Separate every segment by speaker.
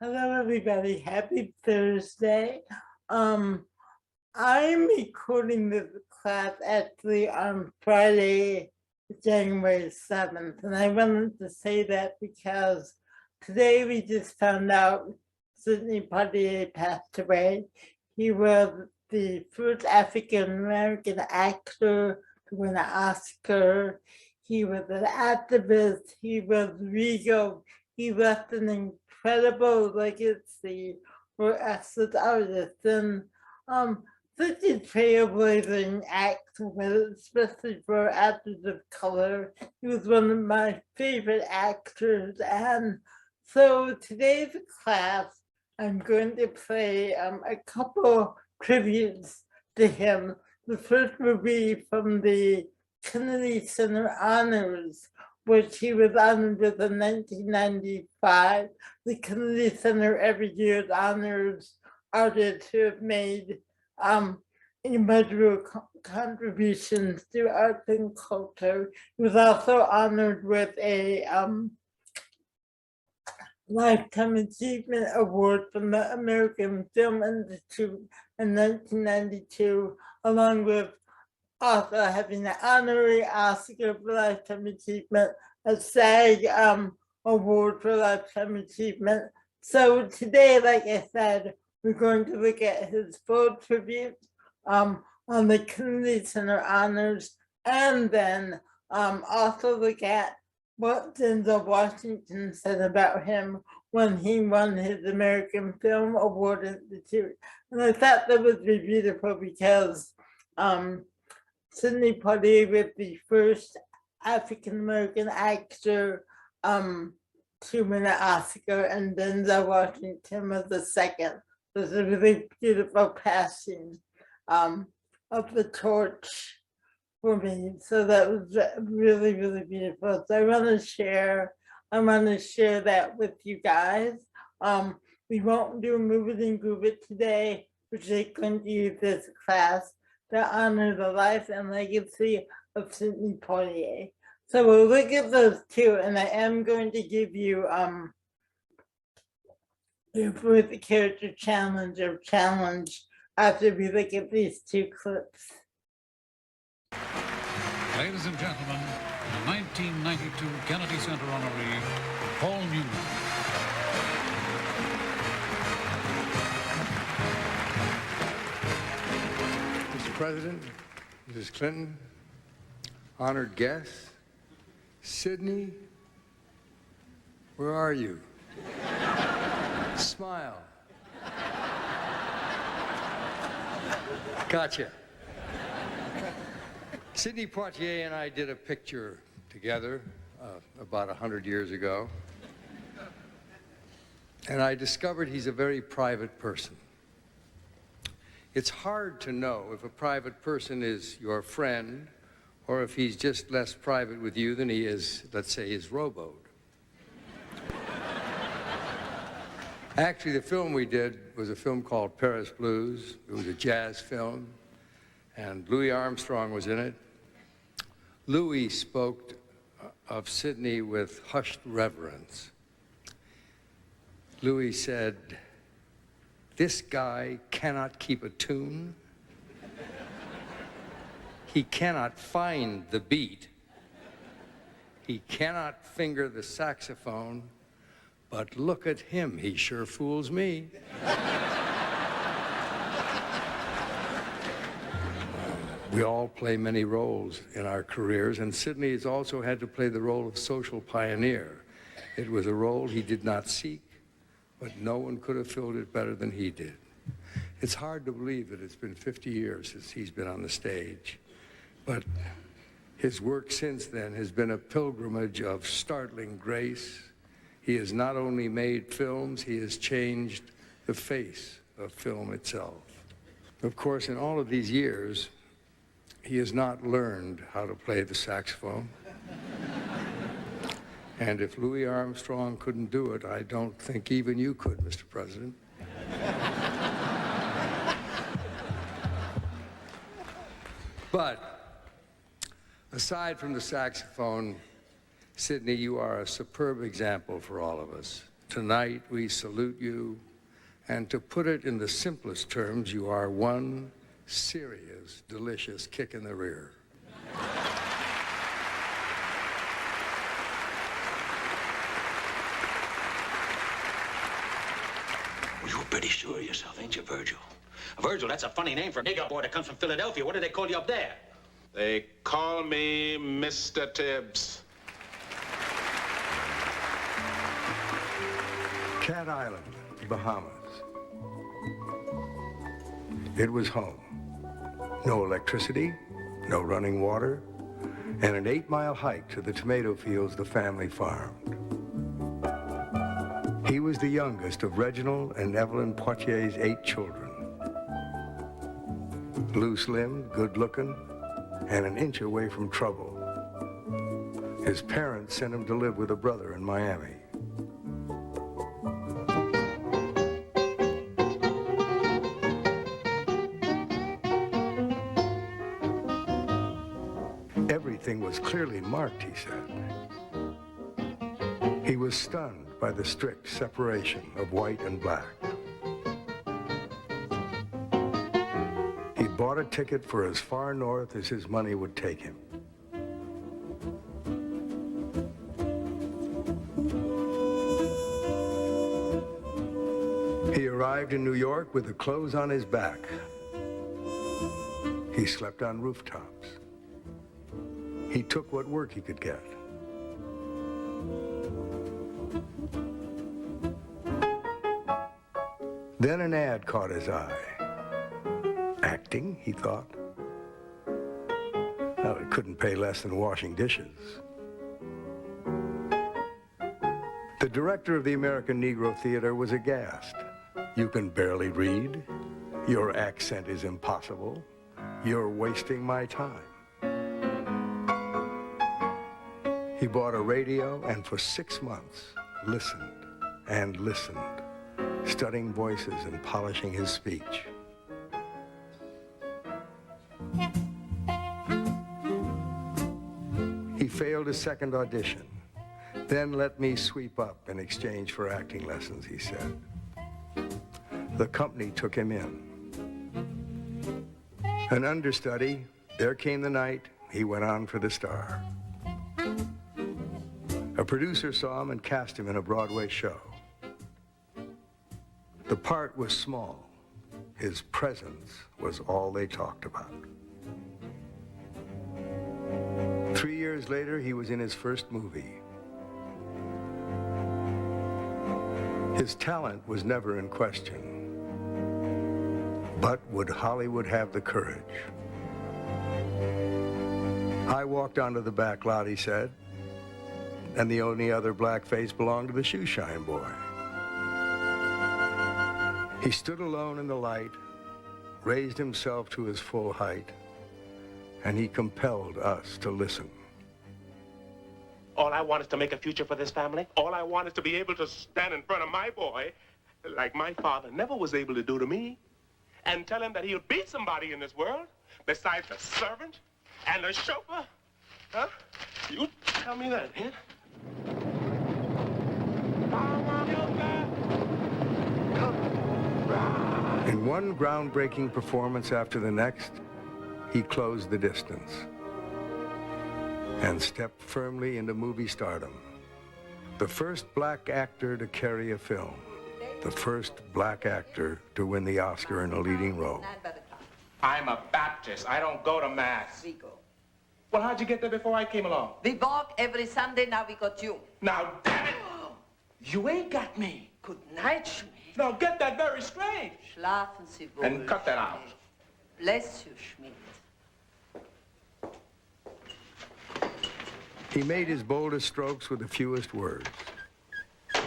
Speaker 1: Hello, everybody. Happy Thursday. Um, I'm recording this class actually on Friday, January 7th. And I wanted to say that because today we just found out Sidney Poitier passed away. He was the first African American actor to win an Oscar. He was an activist. He was regal. He left an incredible legacy for us as artists. And such a trailblazing act, especially for actors of color. He was one of my favorite actors. And so today's class, I'm going to play a couple tributes to him. The first will be from the Kennedy Center Honors, which he was honored with in 1995. The Kennedy Center every year honors artists who have made immeasurable contributions to arts and culture. He was also honored with a Lifetime Achievement Award from the American Film Institute in 1992, along with also having an honorary Oscar for Lifetime Achievement, a SAG Award for Lifetime Achievement. So today, like I said, we're going to look at his full tribute on the Kennedy Center Honors, and then also look at what Denzel Washington said about him when he won his American Film Award Institute. And I thought that was really beautiful because Sidney Poitier was the first African-American actor to win an Oscar, and Denzel Washington was the second. So it's a really beautiful passing of the torch for me. So that was really, really beautiful. So I want to share that with you guys. We won't do Move It and Groove It today. We're just going to use this class to honor the life and legacy of Sidney Poitier. So we'll look at those two, and I am going to give you the character challenge after we look at these two clips.
Speaker 2: Ladies and gentlemen, the 1992 Kennedy Center honoree, Paul Newman.
Speaker 3: Mr. President, Mrs. Clinton, honored guests, Sidney, where are you? Smile. Gotcha. Sidney Poitier and I did a picture together about 100 years ago. And I discovered he's a very private person. It's hard to know if a private person is your friend or if he's just less private with you than he is, let's say, his rowboat. Actually, the film we did was a film called Paris Blues. It was a jazz film, and Louis Armstrong was in it. Louis spoke of Sidney with hushed reverence. Louis said, "This guy cannot keep a tune. He cannot find the beat. He cannot finger the saxophone, but look at him, he sure fools me." We all play many roles in our careers, and Sidney has also had to play the role of social pioneer. It was a role he did not seek, but no one could have filled it better than he did. It's hard to believe that it's been 50 years since he's been on the stage, but his work since then has been a pilgrimage of startling grace. He has not only made films, he has changed the face of film itself. Of course, in all of these years, he has not learned how to play the saxophone. And if Louis Armstrong couldn't do it, I don't think even you could, Mr. President. But aside from the saxophone, Sidney, you are a superb example for all of us. Tonight we salute you, and to put it in the simplest terms, you are one serious, delicious kick in the rear.
Speaker 4: Well, you're pretty sure of yourself, ain't you, Virgil? Virgil, that's a funny name for a nigger boy that comes from Philadelphia. What do they call you up there?
Speaker 5: They call me Mr. Tibbs.
Speaker 3: Cat Island, Bahamas. It was home. No electricity, no running water, and an 8-mile hike to the tomato fields the family farmed. He was the youngest of Reginald and Evelyn Poitier's 8 children. Loose-limbed, good-looking, and an inch away from trouble. His parents sent him to live with a brother in Miami. Everything was clearly marked, he said. He was stunned by the strict separation of white and black. He bought a ticket for as far north as his money would take him. He arrived in New York with the clothes on his back. He slept on rooftops. He took what work he could get. Then an ad caught his eye. Acting, he thought. Well, it couldn't pay less than washing dishes. The director of the American Negro Theater was aghast. You can barely read. Your accent is impossible. You're wasting my time. He bought a radio and for 6 months listened and listened, studying voices and polishing his speech. He failed his second audition. Then let me sweep up in exchange for acting lessons, he said. The company took him in. An understudy, there came the night, he went on for the star. A producer saw him and cast him in a Broadway show. The part was small. His presence was all they talked about. 3 years later, he was in his first movie. His talent was never in question. But would Hollywood have the courage? I walked onto the back lot, he said, and the only other black face belonged to the shoeshine boy. He stood alone in the light, raised himself to his full height, and he compelled us to listen.
Speaker 5: All I want is to make a future for this family. All I want is to be able to stand in front of my boy, like my father never was able to do to me, and tell him that he'll beat somebody in this world besides the servant and the chauffeur. Huh? You tell me that, huh?
Speaker 3: In one groundbreaking performance after the next, he closed the distance and stepped firmly into movie stardom. The first black actor to carry a film. The first black actor to win the Oscar in a leading role.
Speaker 5: I'm a Baptist. I don't go to Mass.
Speaker 6: We go.
Speaker 5: Well, how'd you get there before I came along?
Speaker 6: We walk every Sunday, now we got you.
Speaker 5: Now, damn it! You ain't got me.
Speaker 6: Good night, Schmidt.
Speaker 5: Now, get that very straight.
Speaker 6: Schlafen Sie wohl.
Speaker 5: And cut that out.
Speaker 6: Bless you, Schmidt.
Speaker 3: He made his boldest strokes with the fewest words.
Speaker 4: In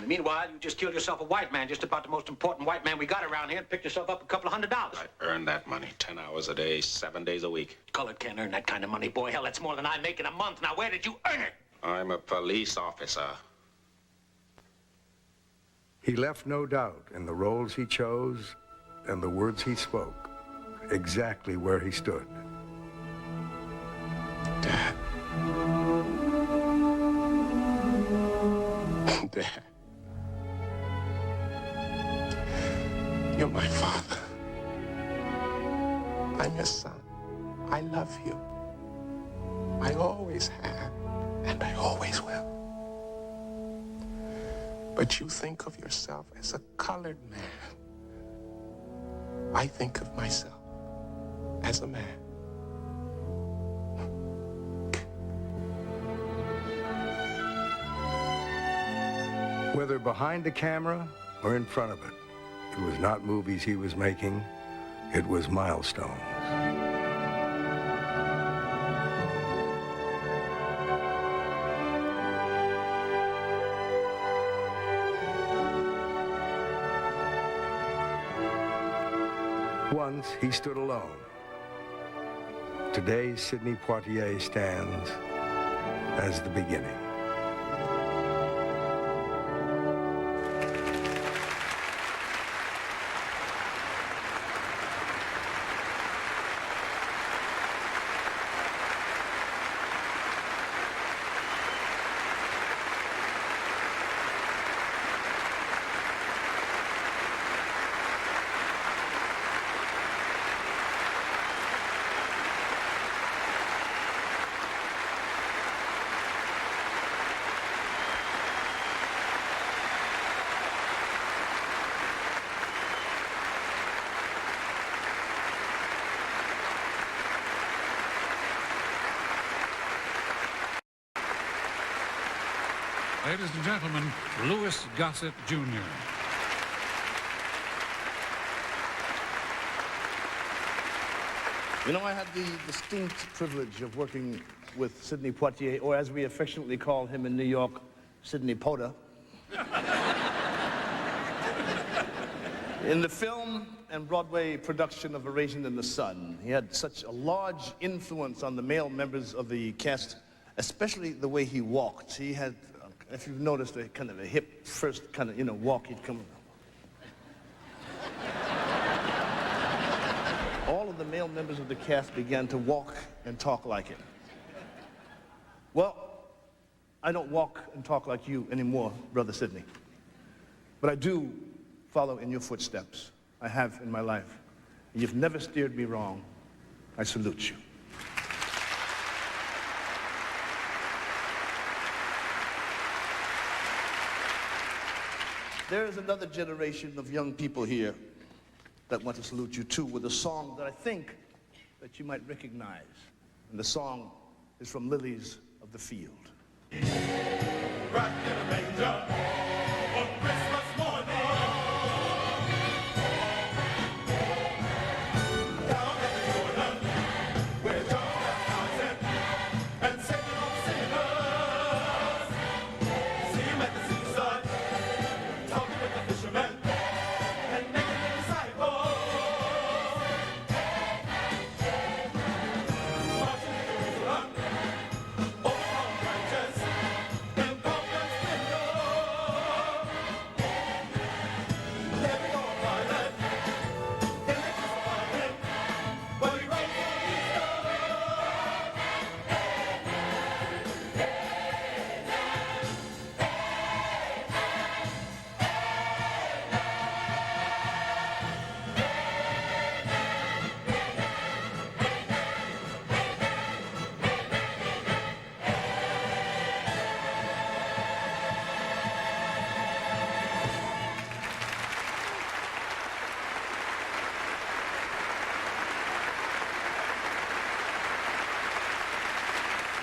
Speaker 4: the meanwhile, you just killed yourself a white man, just about the most important white man we got around here, and picked yourself up $200.
Speaker 5: I earned that money 10 hours a day, 7 days a week.
Speaker 4: Colored can't earn that kind of money, boy. Hell, that's more than I make in a month. Now, where did you earn it?
Speaker 5: I'm a police officer.
Speaker 3: He left no doubt in the roles he chose and the words he spoke, exactly where he stood.
Speaker 5: Dad. Dad. You're my father. I'm your son. I love you. I always have, and I always will. But you think of yourself as a colored man. I think of myself as a man.
Speaker 3: Whether behind the camera or in front of it, it was not movies he was making, it was milestones. Once he stood alone. Today, Sidney Poitier stands as the beginning.
Speaker 2: Ladies and gentlemen, Louis Gossett Jr.
Speaker 7: You know, I had the distinct privilege of working with Sidney Poitier, or as we affectionately call him in New York, Sidney Poda. In the film and Broadway production of A Raisin in the Sun, he had such a large influence on the male members of the cast, especially the way he walked. He had, if you've noticed, a kind of a hip first kind of, walk. He'd come. All of the male members of the cast began to walk and talk like it. Well, I don't walk and talk like you anymore, Brother Sidney. But I do follow in your footsteps. I have in my life. And you've never steered me wrong. I salute you. There is another generation of young people here that want to salute you too with a song that I think that you might recognize. And the song is from Lilies of the Field.
Speaker 8: Wrapped in a manger on Christmas morning. Down at the Jordan, where John baptized and singing on sinners. See him at the seaside, talking with the fishermen and making the disciples. Marching in Jerusalem, over palm branches.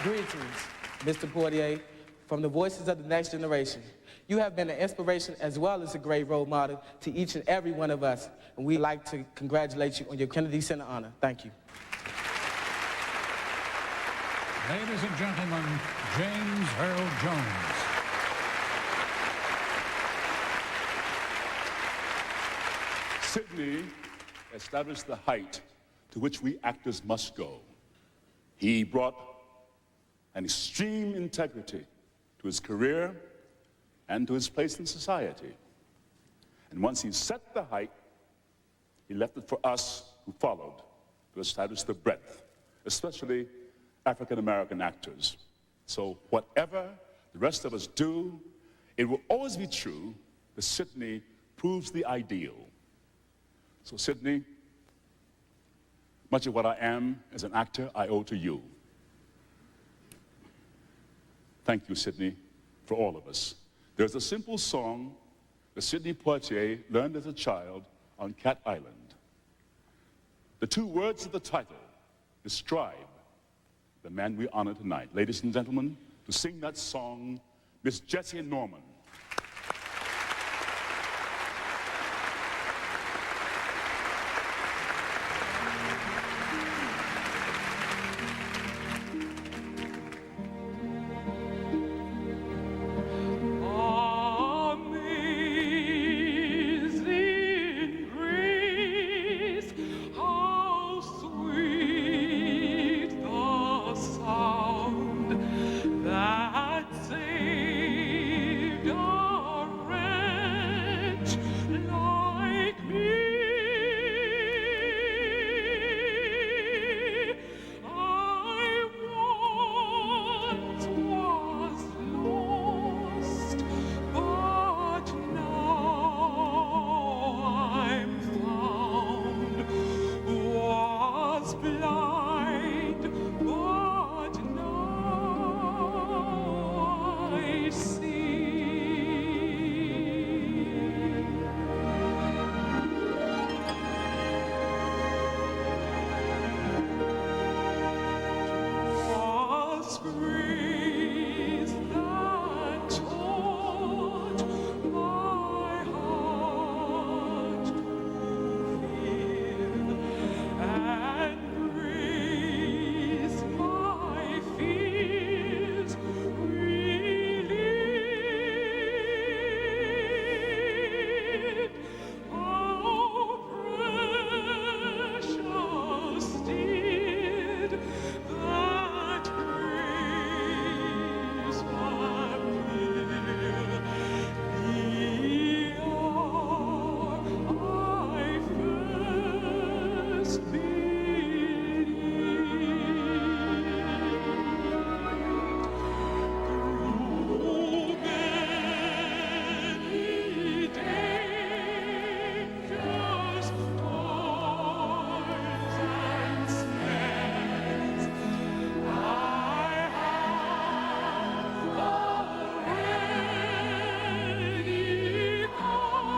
Speaker 9: Greetings, Mr. Poitier, from the voices of the next generation. You have been an inspiration as well as a great role model to each and every one of us, and we'd like to congratulate you on your Kennedy Center honor. Thank you.
Speaker 2: Ladies and gentlemen, James Earl Jones.
Speaker 10: Sidney established the height to which we actors must go. He brought an extreme integrity to his career and to his place in society. And once he set the height, he left it for us who followed to establish the breadth, especially African-American actors. So whatever the rest of us do, It will always be true that Sidney proves the ideal. So Sidney, much of what I am as an actor, I owe to you. Thank you, Sidney, for all of us. There's a simple song that Sidney Poitier learned as a child on Cat Island. The two words of the title describe the man we honor tonight. Ladies and gentlemen, to sing that song, Miss Jessie Norman.
Speaker 8: Amazing grace, how sweet the sound that saved a wretch like me. I once was lost, but now I'm found. Was blind, but now I was grace that taught my heart to fear, and grace my fears relieved. How precious did that grace appear the hour I first believed. Through many dangers, toils, and snares, I have already come.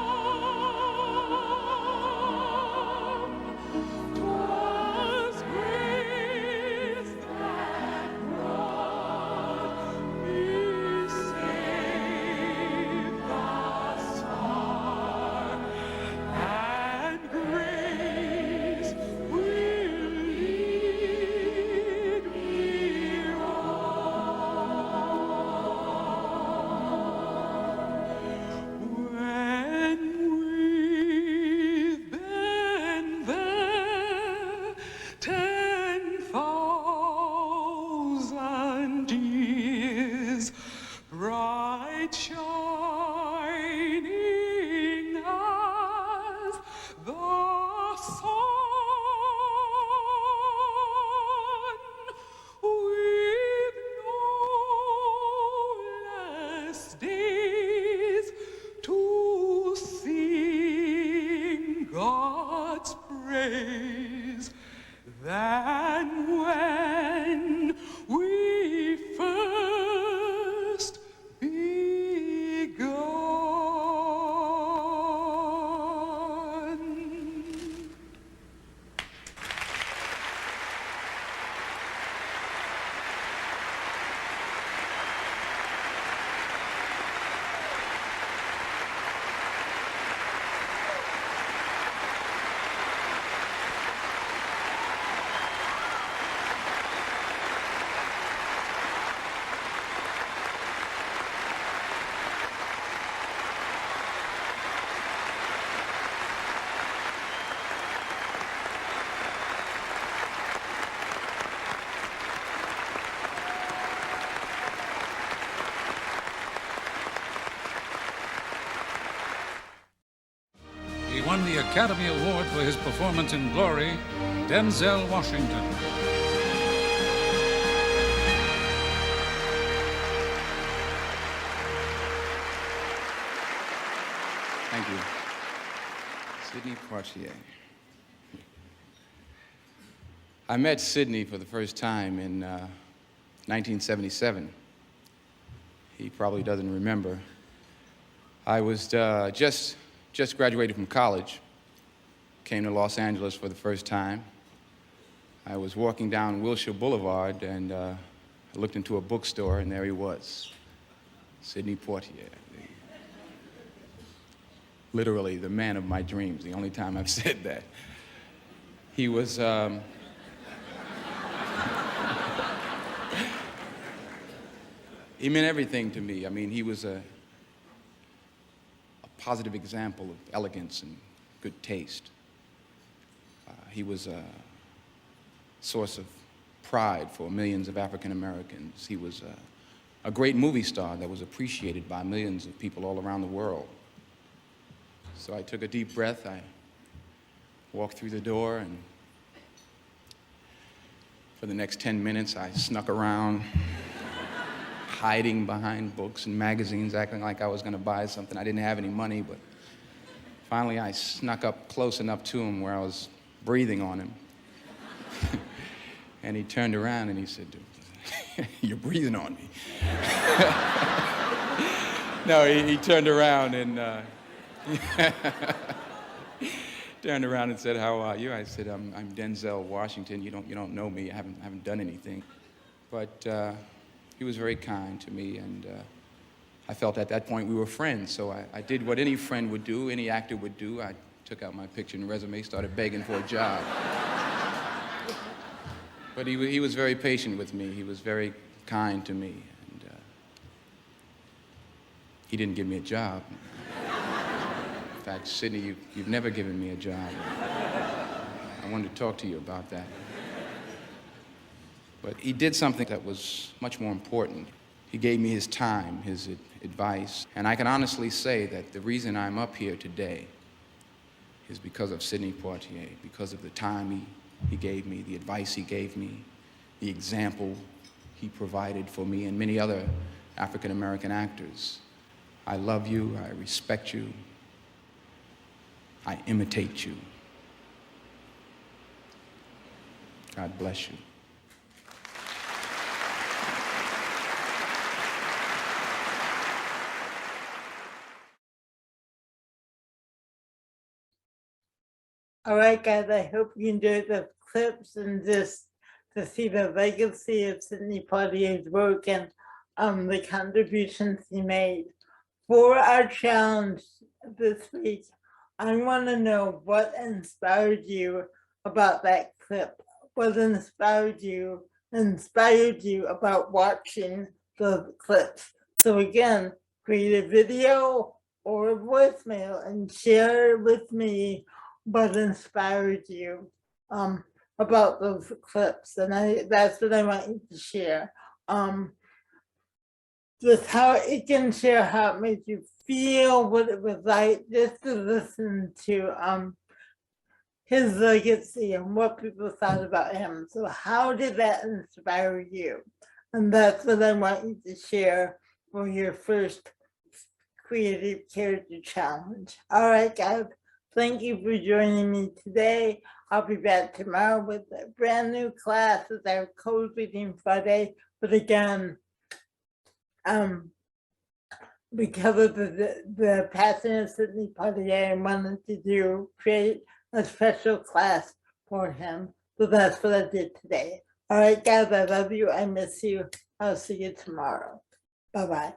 Speaker 8: 'Twas grace that brought me safe thus far, and grace will lead me on. When we've been there 10,000 years, bright shining as the sun, with no less days to sing God's praise than when we first begun.
Speaker 2: He won the Academy Award for his performance in Glory, Denzel Washington.
Speaker 11: Thank you. Sidney Poitier. I met Sidney for the first time in 1977. He probably doesn't remember. I was just graduated from college, came to Los Angeles for the first time. I was walking down Wilshire Boulevard, and I looked into a bookstore, and there he was, Sidney Poitier. Literally the man of my dreams, the only time I've said that. He was, he meant everything to me. I mean, he was a positive example of elegance and good taste. He was a source of pride for millions of African Americans. He was a great movie star that was appreciated by millions of people all around the world. So I took a deep breath, I walked through the door, and for the next 10 minutes I snuck around, hiding behind books and magazines, acting like I was going to buy something. I didn't have any money, but finally I snuck up close enough to him where I was breathing on him. And he turned around and he said, "You're breathing on me." No, he turned around and turned around and said, "How are you?" I said, I'm Denzel Washington. You don't know me. I haven't done anything." But he was very kind to me, and I felt at that point we were friends. So I did what any friend would do, any actor would do. I took out my picture and resume, started begging for a job. But he was very patient with me. He was very kind to me, and he didn't give me a job. In fact, Sidney, you've never given me a job. I wanted to talk to you about that. But he did something that was much more important. He gave me his time, his advice, and I can honestly say that the reason I'm up here today is because of Sidney Poitier, because of the time he gave me, the advice he gave me, the example he provided for me and many other African-American actors. I love you, I respect you, I imitate you. God bless you.
Speaker 1: All right, guys, I hope you enjoyed the clips and just to see the legacy of Sidney Poitier's work and the contributions he made. For our challenge this week, I want to know what inspired you about that clip. What inspired you about watching the clips. So again, create a video or a voicemail and share with me what inspired you about those clips. And that's what I want you to share. Just how it can share how it made you feel, what it was like just to listen to his legacy and what people thought about him. So how did that inspire you? And that's what I want you to share for your first creative character challenge. All right, guys. Thank you for joining me today. I'll be back tomorrow with a brand new class as our code reading Friday. But again, because of the passing of Sidney Poitier, I wanted to create a special class for him. So that's what I did today. All right, guys, I love you. I miss you. I'll see you tomorrow. Bye-bye.